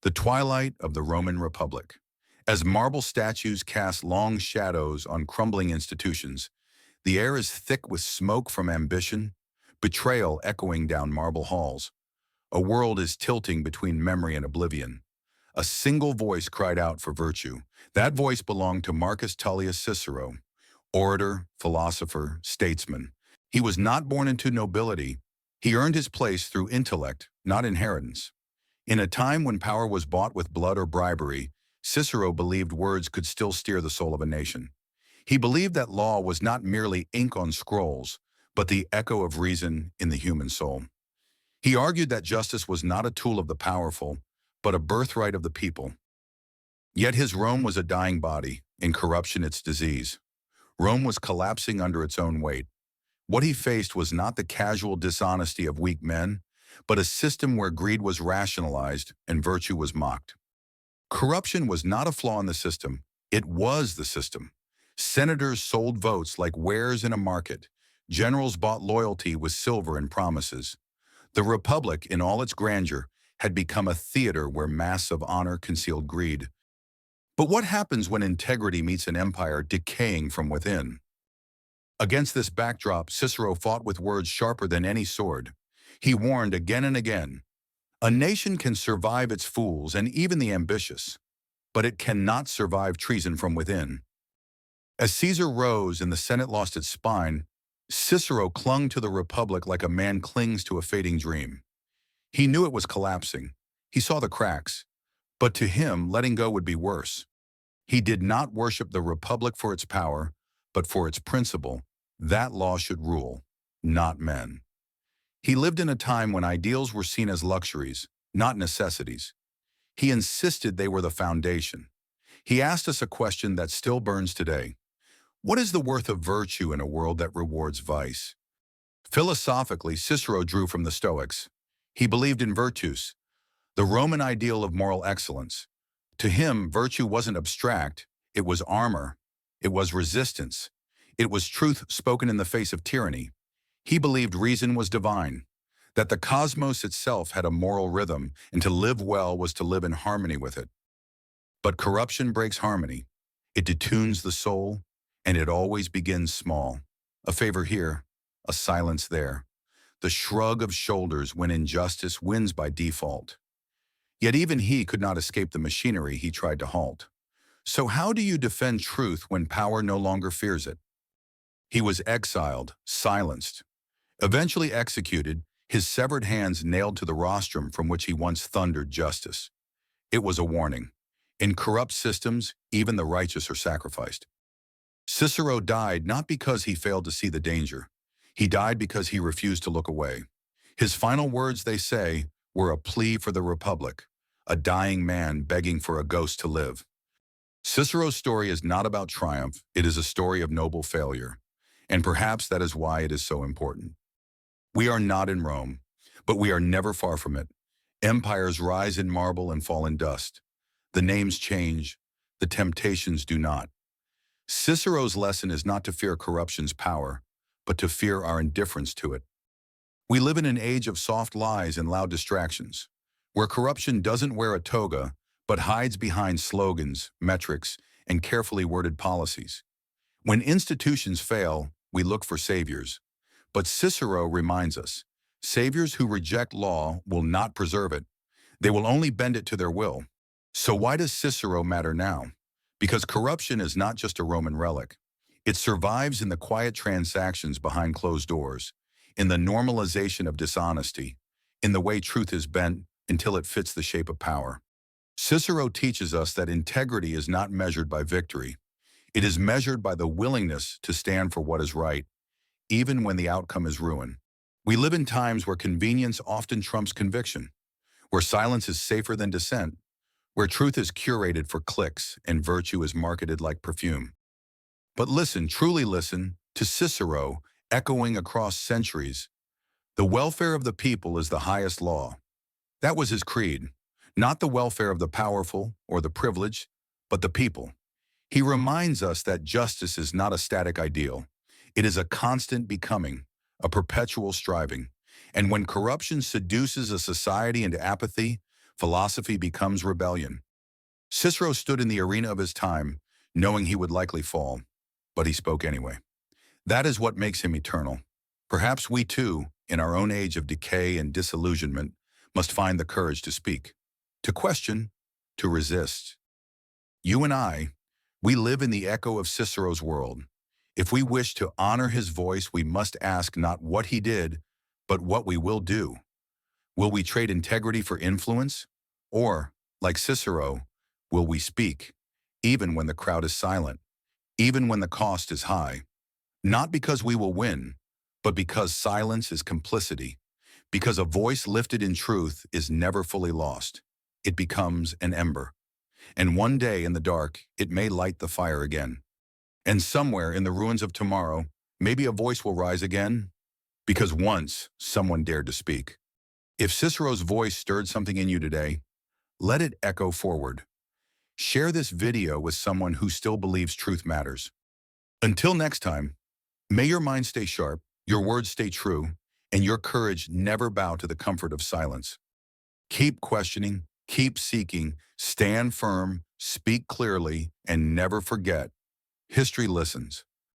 The twilight of the Roman Republic. As marble statues cast long shadows on crumbling institutions, the air is thick with smoke from ambition, betrayal echoing down marble halls. A world is tilting between memory and oblivion. A single voice cried out for virtue. That voice belonged to Marcus Tullius Cicero, orator, philosopher, statesman. He was not born into nobility. He earned his place through intellect, not inheritance. In a time when power was bought with blood or bribery, Cicero believed words could still steer the soul of a nation. He believed that law was not merely ink on scrolls, but the echo of reason in the human soul. He argued that justice was not a tool of the powerful, but a birthright of the people. Yet his Rome was a dying body, and corruption its disease. Rome was collapsing under its own weight. What he faced was not the casual dishonesty of weak men, but a system where greed was rationalized and virtue was mocked. Corruption was not a flaw in the system, it was the system. Senators sold votes like wares in a market. Generals bought loyalty with silver and promises. The Republic, in all its grandeur, had become a theater where masks of honor concealed greed. But what happens when integrity meets an empire decaying from within? Against this backdrop, Cicero fought with words sharper than any sword. He warned again and again, "A nation can survive its fools and even the ambitious, but it cannot survive treason from within." As Caesar rose and the Senate lost its spine, Cicero clung to the Republic like a man clings to a fading dream. He knew it was collapsing. He saw the cracks. But to him, letting go would be worse. He did not worship the Republic for its power, but for its principle. That law should rule, not men. He lived in a time when ideals were seen as luxuries, not necessities. He insisted they were the foundation. He asked us a question that still burns today. What is the worth of virtue in a world that rewards vice? Philosophically, Cicero drew from the Stoics. He believed in virtus, the Roman ideal of moral excellence. To him, virtue wasn't abstract, it was armor, it was resistance, it was truth spoken in the face of tyranny. He believed reason was divine, that the cosmos itself had a moral rhythm, and to live well was to live in harmony with it. But corruption breaks harmony. It detunes the soul, and it always begins small. A favor here, a silence there. The shrug of shoulders when injustice wins by default. Yet even he could not escape the machinery he tried to halt. So how do you defend truth when power no longer fears it? He was exiled, silenced, eventually executed, his severed hands nailed to the rostrum from which he once thundered justice. It was a warning. In corrupt systems, even the righteous are sacrificed. Cicero died not because he failed to see the danger. He died because he refused to look away. His final words, they say, were a plea for the Republic, a dying man begging for a ghost to live. Cicero's story is not about triumph, it is a story of noble failure. And perhaps that is why it is so important. We are not in Rome, but we are never far from it. Empires rise in marble and fall in dust. The names change, the temptations do not. Cicero's lesson is not to fear corruption's power, but to fear our indifference to it. We live in an age of soft lies and loud distractions, where corruption doesn't wear a toga, but hides behind slogans, metrics, and carefully worded policies. When institutions fail, we look for saviors. But Cicero reminds us, saviors who reject law will not preserve it. They will only bend it to their will. So why does Cicero matter now? Because corruption is not just a Roman relic. It survives in the quiet transactions behind closed doors, in the normalization of dishonesty, in the way truth is bent until it fits the shape of power. Cicero teaches us that integrity is not measured by victory. It is measured by the willingness to stand for what is right, even when the outcome is ruin. We live in times where convenience often trumps conviction, where silence is safer than dissent, where truth is curated for clicks and virtue is marketed like perfume. But listen, truly listen, to Cicero, echoing across centuries. The welfare of the people is the highest law. That was his creed. Not the welfare of the powerful or the privileged, but the people. He reminds us that justice is not a static ideal. It is a constant becoming, a perpetual striving. And when corruption seduces a society into apathy, philosophy becomes rebellion. Cicero stood in the arena of his time, knowing he would likely fall, but he spoke anyway. That is what makes him eternal. Perhaps we too, in our own age of decay and disillusionment, must find the courage to speak, to question, to resist. You and I, we live in the echo of Cicero's world. If we wish to honor his voice, we must ask not what he did, but what we will do. Will we trade integrity for influence? Or, like Cicero, will we speak, even when the crowd is silent, even when the cost is high? Not because we will win, but because silence is complicity, because a voice lifted in truth is never fully lost. It becomes an ember. And one day in the dark, it may light the fire again. And somewhere in the ruins of tomorrow, maybe a voice will rise again, because once someone dared to speak. If Cicero's voice stirred something in you today, let it echo forward. Share this video with someone who still believes truth matters. Until next time, may your mind stay sharp, your words stay true, and your courage never bow to the comfort of silence. Keep questioning, keep seeking, stand firm, speak clearly, and never forget, history listens.